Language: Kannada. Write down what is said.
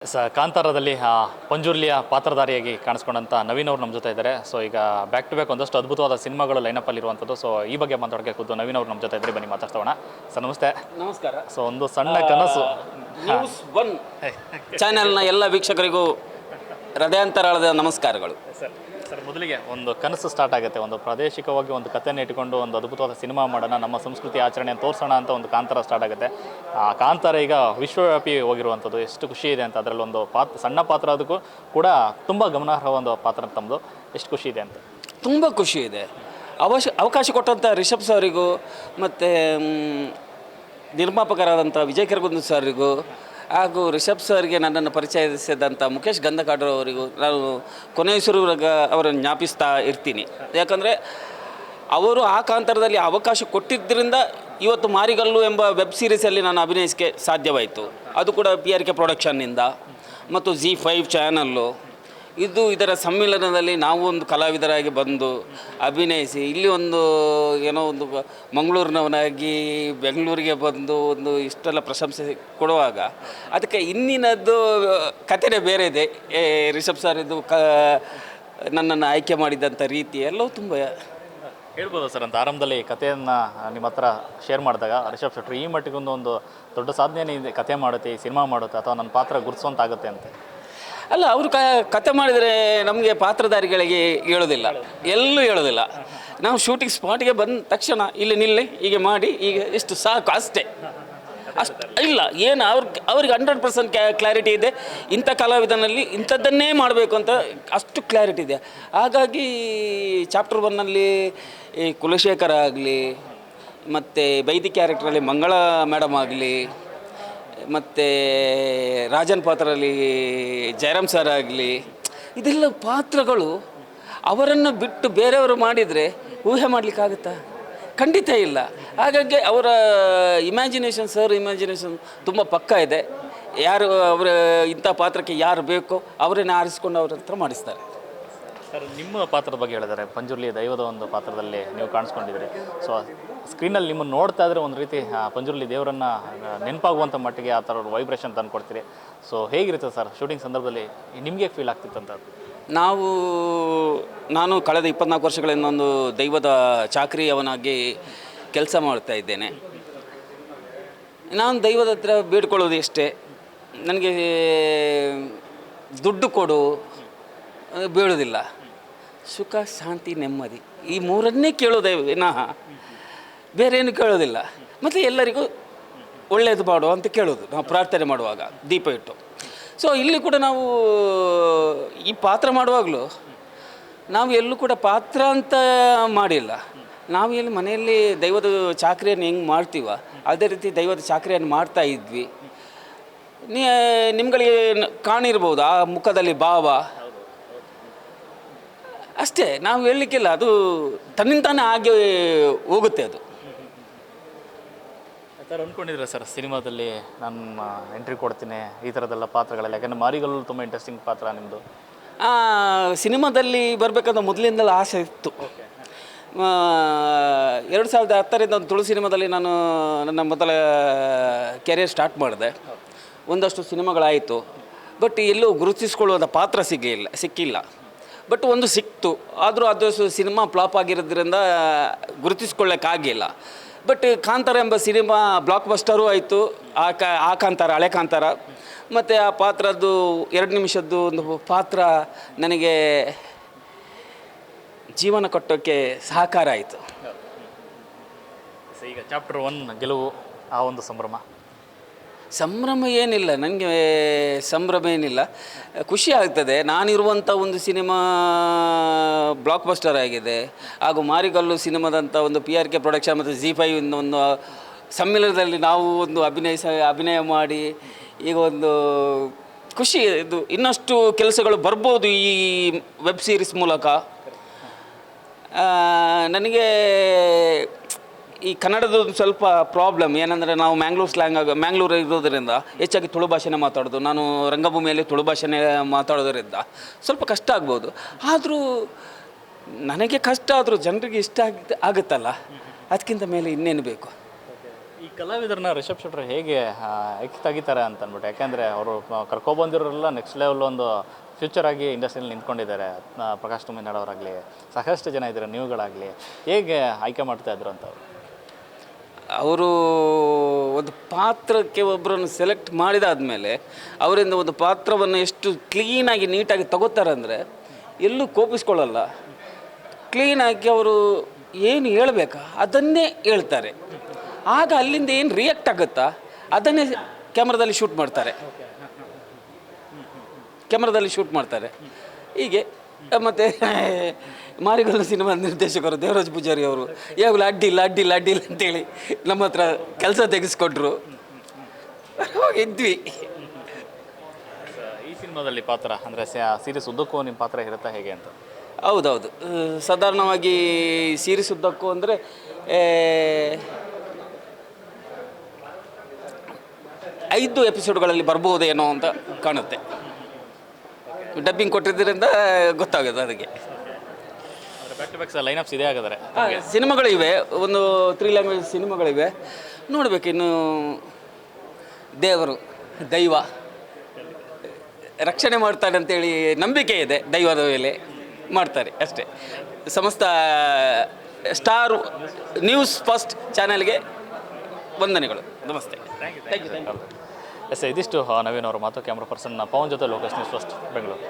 ಕಾಂತಾರದಲ್ಲಿ ಪಂಜುರ್ಲಿಯ ಪಾತ್ರಧಾರಿಯಾಗಿ ಕಾಣಿಸ್ಕೊಂಡಂಥ ನವೀನ್ ಅವರು ನಮ್ಮ ಜೊತೆ ಇದ್ದಾರೆ. ಸೊ ಈಗ ಬ್ಯಾಕ್ ಟು ಬ್ಯಾಕ್ ಒಂದಷ್ಟು ಅದ್ಭುತವಾದ ಸಿನಿಮಾಗಳು ಲೈನಪ್ಪಲ್ಲಿ ಇರುವಂಥದ್ದು. ಸೊ ಈ ಬಗ್ಗೆ ಮಾತಾಡೋಕ್ಕೆ ಖುದ್ದು ನವೀನ್ ಅವರು ನಮ್ಮ ಜೊತೆ ಇದ್ದರೆ ಬನ್ನಿ ಮಾತಾಡ್ತೋಣ. ಸರ್ ನಮಸ್ತೆ. ನಮಸ್ಕಾರ. ಸೊ ಒಂದು ಸಣ್ಣ ಕನಸು ನ್ಯೂಸ್ ಒನ್ ಚಾನೆಲ್ನ ಎಲ್ಲ ವೀಕ್ಷಕರಿಗೂ ಹೃದಯಾಂತರಾಳದ ನಮಸ್ಕಾರಗಳು. ಸರ್ ಮೊದಲಿಗೆ ಒಂದು ಕನಸು ಸ್ಟಾರ್ಟ್ ಆಗುತ್ತೆ, ಒಂದು ಪ್ರಾದೇಶಿಕವಾಗಿ ಒಂದು ಕಥೆಯನ್ನು ಇಟ್ಟುಕೊಂಡು ಒಂದು ಅದ್ಭುತವಾದ ಸಿನಿಮಾ ಮಾಡೋಣ, ನಮ್ಮ ಸಂಸ್ಕೃತಿ ಆಚರಣೆಯನ್ನು ತೋರಿಸೋಣ ಅಂತ ಒಂದು ಕಾಂತಾರ ಸ್ಟಾರ್ಟ್ ಆಗುತ್ತೆ. ಆ ಕಾಂತಾರ ಈಗ ವಿಶ್ವವ್ಯಾಪಿ ಹೋಗಿರುವಂಥದ್ದು, ಎಷ್ಟು ಖುಷಿ ಇದೆ ಅಂತ. ಅದರಲ್ಲಿ ಒಂದು ಸಣ್ಣ ಪಾತ್ರ ಅದಕ್ಕೂ ಕೂಡ ತುಂಬ ಗಮನಾರ್ಹ ಒಂದು ಪಾತ್ರ ತಮ್ಮದು, ಎಷ್ಟು ಖುಷಿ ಇದೆ ಅಂತ. ತುಂಬ ಖುಷಿ ಇದೆ. ಅವಕಾಶ ಕೊಟ್ಟಂಥ ರಿಷಬ್ ಸರಿಗೂ ಮತ್ತು ನಿರ್ಮಾಪಕರಾದಂಥ ವಿಜಯ್ ಕೆರಗುಂದ ಸರಿಗೂ ಹಾಗೂ ರಿಷಬ್ ಸರ್ಗೆ ನನ್ನನ್ನು ಪರಿಚಯಿಸಿದಂಥ ಮುಖೇಶ್ ಗಂಧಕಾಡ್ರು ಅವರಿಗೂ ನಾನು ಕೊನೆಯುಸಿರುವಾಗ ಅವರನ್ನು ಜ್ಞಾಪಿಸ್ತಾ ಇರ್ತೀನಿ. ಯಾಕಂದರೆ ಅವರು ಆ ಕಾಂತಾರದಲ್ಲಿ ಅವಕಾಶ ಕೊಟ್ಟಿದ್ದರಿಂದ ಇವತ್ತು ಮಾರಿಗಲ್ಲು ಎಂಬ ವೆಬ್ ಸೀರೀಸಲ್ಲಿ ನಾನು ಅಭಿನಯಿಸಕ್ಕೆ ಸಾಧ್ಯವಾಯಿತು. ಅದು ಕೂಡ PRK ಪ್ರೊಡಕ್ಷನ್ನಿಂದ ಮತ್ತು ZEE5 ಚಾನಲ್ಲು ಇದರ ಸಮ್ಮಿಲನದಲ್ಲಿ ನಾವು ಒಂದು ಕಲಾವಿದರಾಗಿ ಬಂದು ಅಭಿನಯಿಸಿ ಇಲ್ಲಿ ಒಂದು ಏನೋ ಒಂದು ಮಂಗಳೂರಿನವನಾಗಿ ಬೆಂಗಳೂರಿಗೆ ಬಂದು ಒಂದು ಇಷ್ಟೆಲ್ಲ ಪ್ರಶಂಸೆ ಕೊಡುವಾಗ ಅದಕ್ಕೆ ಇನ್ನಿನದ್ದು ಕಥೆನೇ ಬೇರೆ ಇದೆ. ರಿಷಬ್ ಸರ್ ಇದು ನನ್ನನ್ನು ಆಯ್ಕೆ ಮಾಡಿದಂಥ ರೀತಿ ಎಲ್ಲವೂ ತುಂಬ ಹೇಳ್ಬೋದು ಸರ್. ಅಂತ ಆರಂಭದಲ್ಲಿ ಕಥೆಯನ್ನು ನಿಮ್ಮ ಹತ್ರ ಶೇರ್ ಮಾಡಿದಾಗ ರಿಷಬ್ ಶೆಟ್ರು ಈ ಮಟ್ಟಿಗೊಂದು ಒಂದು ದೊಡ್ಡ ಸಾಧನೆ ಕಥೆ ಮಾಡುತ್ತೆ, ಈ ಸಿನಿಮಾ ಮಾಡುತ್ತೆ ಅಥವಾ ನನ್ನ ಪಾತ್ರ ಗುರುತಿಸುವಂತಾಗುತ್ತೆ ಅಂತ. ಅಲ್ಲ, ಅವರು ಕತೆ ಮಾಡಿದರೆ ನಮಗೆ ಪಾತ್ರಧಾರಿಗಳಿಗೆ ಹೇಳೋದಿಲ್ಲ, ಎಲ್ಲೂ ಹೇಳೋದಿಲ್ಲ. ನಾವು ಶೂಟಿಂಗ್ ಸ್ಪಾಟಿಗೆ ಬಂದ ತಕ್ಷಣ ಇಲ್ಲಿ ನಿಲ್ಲಿ, ಹೀಗೆ ಮಾಡಿ, ಈಗ ಎಷ್ಟು ಸಾಕು ಅಷ್ಟೇ. ಇಲ್ಲ ಏನು ಅವ್ರಿಗೆ 100% ಕ್ಲಾರಿಟಿ ಇದೆ. ಇಂಥ ಕಲಾವಿದನಲ್ಲಿ ಇಂಥದ್ದನ್ನೇ ಮಾಡಬೇಕು ಅಂತ ಅಷ್ಟು ಕ್ಲಾರಿಟಿ ಇದೆ. ಹಾಗಾಗಿ ಚಾಪ್ಟರ್ 1ನಲ್ಲಿ ಈ ಕುಲಶೇಖರ ಆಗಲಿ, ಮತ್ತು ಬೈದಿ ಕ್ಯಾರೆಕ್ಟ್ರಲ್ಲಿ ಮಂಗಳ ಮೇಡಮ್ ಆಗಲಿ, ಮತ್ತು ರಾಜನ್ ಪಾತ್ರಲ್ಲಿ ಜಯರಾಮ್ ಸರ್ ಆಗಲಿ, ಇದೆಲ್ಲ ಪಾತ್ರಗಳು ಅವರನ್ನು ಬಿಟ್ಟು ಬೇರೆಯವರು ಮಾಡಿದರೆ ಊಹೆ ಮಾಡಲಿಕ್ಕಾಗುತ್ತಾ? ಖಂಡಿತ ಇಲ್ಲ. ಹಾಗಾಗಿ ಅವರ ಇಮ್ಯಾಜಿನೇಷನ್ ತುಂಬ ಪಕ್ಕ ಇದೆ. ಯಾರು ಅವರ ಇಂಥ ಪಾತ್ರಕ್ಕೆ ಯಾರು ಬೇಕೋ ಅವರನ್ನು ಆರಿಸಿಕೊಂಡು ಅವ್ರ ಹತ್ರ ಮಾಡಿಸ್ತಾರೆ. ಸರ್ ನಿಮ್ಮ ಪಾತ್ರದ ಬಗ್ಗೆ ಹೇಳಿದ್ದಾರೆ, ಪಂಜುರ್ಲಿ ದೈವದ ಒಂದು ಪಾತ್ರದಲ್ಲಿ ನೀವು ಕಾಣಿಸ್ಕೊಂಡಿದ್ದೀರಿ. ಸೊ ಸ್ಕ್ರೀನಲ್ಲಿ ನಿಮ್ಮನ್ನು ನೋಡ್ತಾ ಇದ್ರೆ ಒಂದು ರೀತಿ ಪಂಜುರ್ಲಿ ದೇವರನ್ನು ನೆನಪಾಗುವಂಥ ಮಟ್ಟಿಗೆ ಆ ಥರ ವೈಬ್ರೇಷನ್ ತಂದು ಕೊಡ್ತೀರಿ. ಸೊ ಹೇಗಿರುತ್ತೆ ಸರ್ ಶೂಟಿಂಗ್ ಸಂದರ್ಭದಲ್ಲಿ ನಿಮಗೆ ಫೀಲ್ ಆಗ್ತಿತ್ತಂತ? ನಾನು ಕಳೆದ 24 ವರ್ಷಗಳಿಂದ ಒಂದು ದೈವದ ಚಾಕರಿಯವನಾಗಿ ಕೆಲಸ ಮಾಡ್ತಾ ಇದ್ದೇನೆ. ನಾನು ದೈವದ ಹತ್ರ ಬೇಡ್ಕೊಳ್ಳೋದು ಇಷ್ಟೇ, ನನಗೆ ದುಡ್ಡು ಕೊಡು ಬೇಡೋದಿಲ್ಲ, ಸುಖ ಶಾಂತಿ ನೆಮ್ಮದಿ ಈ ಮೂರನ್ನೇ ಕೇಳೋದೇ ವಿನಃ ಬೇರೇನು ಕೇಳೋದಿಲ್ಲ. ಮತ್ತು ಎಲ್ಲರಿಗೂ ಒಳ್ಳೆಯದು ಮಾಡು ಅಂತ ಕೇಳೋದು ನಾವು ಪ್ರಾರ್ಥನೆ ಮಾಡುವಾಗ ದೀಪ ಇಟ್ಟು. ಸೊ ಇಲ್ಲಿ ಕೂಡ ನಾವು ಈ ಪಾತ್ರ ಮಾಡುವಾಗಲೂ ನಾವು ಎಲ್ಲೂ ಕೂಡ ಪಾತ್ರ ಅಂತ ಮಾಡಿಲ್ಲ. ನಾವು ಎಲ್ಲಿ ಮನೆಯಲ್ಲಿ ದೈವದ ಚಾಕರಿಯನ್ನು ಹೆಂಗೆ ಮಾಡ್ತೀವ ಅದೇ ರೀತಿ ದೈವದ ಚಾಕರಿಯನ್ನು ಮಾಡ್ತಾ ಇದ್ವಿ. ನಿಮ್ಗಳಿಗೆ ಕಾಣಿರ್ಬೋದು ಆ ಮುಖದಲ್ಲಿ ಭಾವ ಅಷ್ಟೇ, ನಾವು ಹೇಳಲಿಕ್ಕಿಲ್ಲ. ಅದು ತನ್ನಿಂತಾನೇ ಆಗಿ ಹೋಗುತ್ತೆ. ಅದು ಸರ್ ಅಂದ್ಕೊಂಡಿದ್ರೆ ಸರ್ ಸಿನಿಮಾದಲ್ಲಿ ನಾನು ಎಂಟ್ರಿ ಕೊಡ್ತೀನಿ ಈ ಥರದ್ದೆಲ್ಲ ಪಾತ್ರಗಳೆಲ್ಲ, ಯಾಕಂದರೆ ಮಾರಿಗಲ್ಲು ತುಂಬ ಇಂಟ್ರೆಸ್ಟಿಂಗ್ ಪಾತ್ರ ನಿಮ್ಮದು. ಸಿನಿಮಾದಲ್ಲಿ ಬರಬೇಕಂತ ಮೊದಲಿಂದಲೂ ಆಸೆ ಇತ್ತು. 2010ರಿಂದ ಒಂದು ತುಳು ಸಿನಿಮಾದಲ್ಲಿ ನಾನು ನನ್ನ ಮೊದಲ ಕೆರಿಯರ್ ಸ್ಟಾರ್ಟ್ ಮಾಡಿದೆ. ಒಂದಷ್ಟು ಸಿನಿಮಾಗಳಾಯಿತು, ಬಟ್ ಎಲ್ಲೂ ಗುರುತಿಸ್ಕೊಳ್ಳುವಂಥ ಪಾತ್ರ ಸಿಕ್ಕಿಲ್ಲ. ಬಟ್ ಒಂದು ಸಿಕ್ತು, ಆದರೂ ಅದು ಸಿನಿಮಾ ಫ್ಲಾಪ್ ಆಗಿರೋದ್ರಿಂದ ಗುರುತಿಸ್ಕೊಳ್ಳೋಕ್ಕಾಗಿಲ್ಲ. ಬಟ್ ಕಾಂತಾರ ಎಂಬ ಸಿನಿಮಾ ಬ್ಲಾಕ್ ಬಸ್ಟರೂ ಆಯಿತು. ಆ ಕಾಂತಾರ, ಹಳೆ ಕಾಂತಾರ, ಮತ್ತು ಆ ಪಾತ್ರದ್ದು 2 ನಿಮಿಷದ್ದು ಒಂದು ಪಾತ್ರ ನನಗೆ ಜೀವನ ಕೊಟ್ಟೋಕ್ಕೆ ಸಹಕಾರ ಆಯಿತು. ಈಗ ಚಾಪ್ಟರ್ 1 ಗೆಲುವು, ಆ ಒಂದು ಸಂಭ್ರಮ ಏನಿಲ್ಲ, ನನಗೆ ಸಂಭ್ರಮ ಏನಿಲ್ಲ, ಖುಷಿ ಆಗ್ತದೆ. ನಾನಿರುವಂಥ ಒಂದು ಸಿನಿಮಾ ಬ್ಲಾಕ್ ಬಸ್ಟರ್ ಆಗಿದೆ. ಹಾಗೂ ಮಾರಿಗಲ್ಲು ಸಿನಿಮಾದಂಥ ಒಂದು PRK ಪ್ರೊಡಕ್ಷನ್ ಮತ್ತು ZEE5 ಒಂದು ಸಮ್ಮಿಲನದಲ್ಲಿ ನಾವು ಒಂದು ಅಭಿನಯ ಮಾಡಿ ಈಗ ಒಂದು ಖುಷಿ. ಇದು ಇನ್ನಷ್ಟು ಕೆಲಸಗಳು ಬರ್ಬೋದು ಈ ವೆಬ್ ಸೀರೀಸ್ ಮೂಲಕ. ನನಗೆ ಈ ಕನ್ನಡದ ಸ್ವಲ್ಪ ಪ್ರಾಬ್ಲಮ್ ಏನಂದರೆ ನಾವು ಮ್ಯಾಂಗ್ಳೂರು ಇರೋದರಿಂದ ಹೆಚ್ಚಾಗಿ ತುಳು ಭಾಷೆನೇ ಮಾತಾಡೋದು. ನಾನು ರಂಗಭೂಮಿಯಲ್ಲಿ ತುಳು ಭಾಷೆನೇ ಮಾತಾಡೋದರಿಂದ ಸ್ವಲ್ಪ ಕಷ್ಟ ಆಗ್ಬೋದು. ಆದರೂ ನನಗೆ ಕಷ್ಟ ಆದರೂ ಜನರಿಗೆ ಇಷ್ಟ ಆಗುತ್ತಲ್ಲ, ಅದಕ್ಕಿಂತ ಮೇಲೆ ಇನ್ನೇನು ಬೇಕು. ಈ ಕಲಾವಿದರನ್ನ ರಿಷಬ್ ಶೆಟ್ಟರ್ ಹೇಗೆ ಎಕ್ಕಿ ತೆಗಿತಾರೆ ಅಂತ ಅಂದ್ಬಿಟ್ಟು, ಯಾಕೆಂದರೆ ಅವರು ಕರ್ಕೊಬಂದಿರೋರೆಲ್ಲ ನೆಕ್ಸ್ಟ್ ಲೆವೆಲ್ ಒಂದು ಫ್ಯೂಚರ್ ಆಗಿ ಇಂಡಸ್ಟ್ರಿಯಲ್ಲಿ ನಿಂತ್ಕೊಂಡಿದ್ದಾರೆ. ಪ್ರಕಾಶ್ ತುಮಿನಾಡ್ ಅವರಾಗಲಿ, ಸಾಕಷ್ಟು ಜನ ಇದ್ದಾರೆ, ನೀವುಗಳಾಗಲಿ, ಹೇಗೆ ಆಯ್ಕೆ ಮಾಡ್ತಾ ಇದ್ರು ಅಂತ ಅವರು ಒಂದು ಪಾತ್ರಕ್ಕೆ ಒಬ್ಬರನ್ನು ಸೆಲೆಕ್ಟ್ ಮಾಡಿದಾದ್ಮೇಲೆ ಅವರಿಂದ ಒಂದು ಪಾತ್ರವನ್ನು ಎಷ್ಟು ಕ್ಲೀನಾಗಿ ನೀಟಾಗಿ ತಗೋತಾರೆ ಅಂದರೆ ಎಲ್ಲೂ ಕೋಪಿಸ್ಕೊಳ್ಳಲ್ಲ. ಕ್ಲೀನಾಗಿ ಅವರು ಏನು ಹೇಳಬೇಕಾ ಅದನ್ನೇ ಹೇಳ್ತಾರೆ. ಆಗ ಅಲ್ಲಿಂದ ಏನು ರಿಯಾಕ್ಟ್ ಆಗುತ್ತಾ ಅದನ್ನೇ ಕ್ಯಾಮ್ರಾದಲ್ಲಿ ಶೂಟ್ ಮಾಡ್ತಾರೆ. ಹೀಗೆ ಮತ್ತು ಮಾರಿಗಲ್ಲು ಸಿನಿಮಾ ನಿರ್ದೇಶಕರು ದೇವರಾಜ್ ಪೂಜಾರಿ ಅವರು ಯಾವಾಗಲೂ ಅಡ್ಡಿಲ್ಲ ಅಂತೇಳಿ ನಮ್ಮ ಹತ್ರ ಕೆಲಸ ತೆಗೆಸ್ಕೊಟ್ರು. ಹೋಗಿದ್ವಿ. ಈ ಸಿನಿಮಾದಲ್ಲಿ ಪಾತ್ರ ಅಂದರೆ ಸೀರೀಸ್ ಉದ್ದಕ್ಕೂ ನಿಮ್ಮ ಪಾತ್ರ ಇರುತ್ತಾ ಹೇಗೆ ಅಂತ? ಹೌದೌದು, ಸಾಧಾರಣವಾಗಿ ಸೀರೀಸ್ ಉದ್ದಕ್ಕೂ ಅಂದರೆ 5 ಎಪಿಸೋಡ್ಗಳಲ್ಲಿ ಬರ್ಬೋದೇನೋ ಅಂತ ಕಾಣುತ್ತೆ. ಡಬ್ಬಿಂಗ್ ಕೊಟ್ಟಿದ್ದರಿಂದ ಗೊತ್ತಾಗುತ್ತೆ ಅದಕ್ಕೆ. ಬ್ಯಾಕ್ ಟು ಬ್ಯಾಕ್ಸ್ ಲೈನಪ್ಸ್ ಇದೆ ಆಗಿದ್ದಾರೆ. ಸಿನಿಮಾಗಳಿವೆ, ಒಂದು 3 ಲ್ಯಾಂಗ್ವೇಜ್ ಸಿನಿಮಾಗಳಿವೆ. ನೋಡಬೇಕು, ಇನ್ನು ದೇವರು ದೈವ ರಕ್ಷಣೆ ಮಾಡ್ತಾರೆ ಅಂತೇಳಿ ನಂಬಿಕೆ ಇದೆ. ದೈವದ ಮೇಲೆ ಮಾಡ್ತಾರೆ ಅಷ್ಟೇ. ಸಮಸ್ತ ಸ್ಟಾರ್ ನ್ಯೂಸ್ ಫಸ್ಟ್ ಚಾನೆಲ್ಗೆ ವಂದನೆಗಳು. ನಮಸ್ತೆ. Thank you. ಎಸ್, ಇದಿಷ್ಟು ನವೀನ್ ಅವರ ಮಾತು. ಕ್ಯಾಮ್ರಾ ಪರ್ಸನ್ ಪವನ್ ಜೊತೆ ಲೋಕೇಶ್ ನ್ಯೂಸ್ ಫಸ್ಟ್ ಬೆಂಗಳೂರು.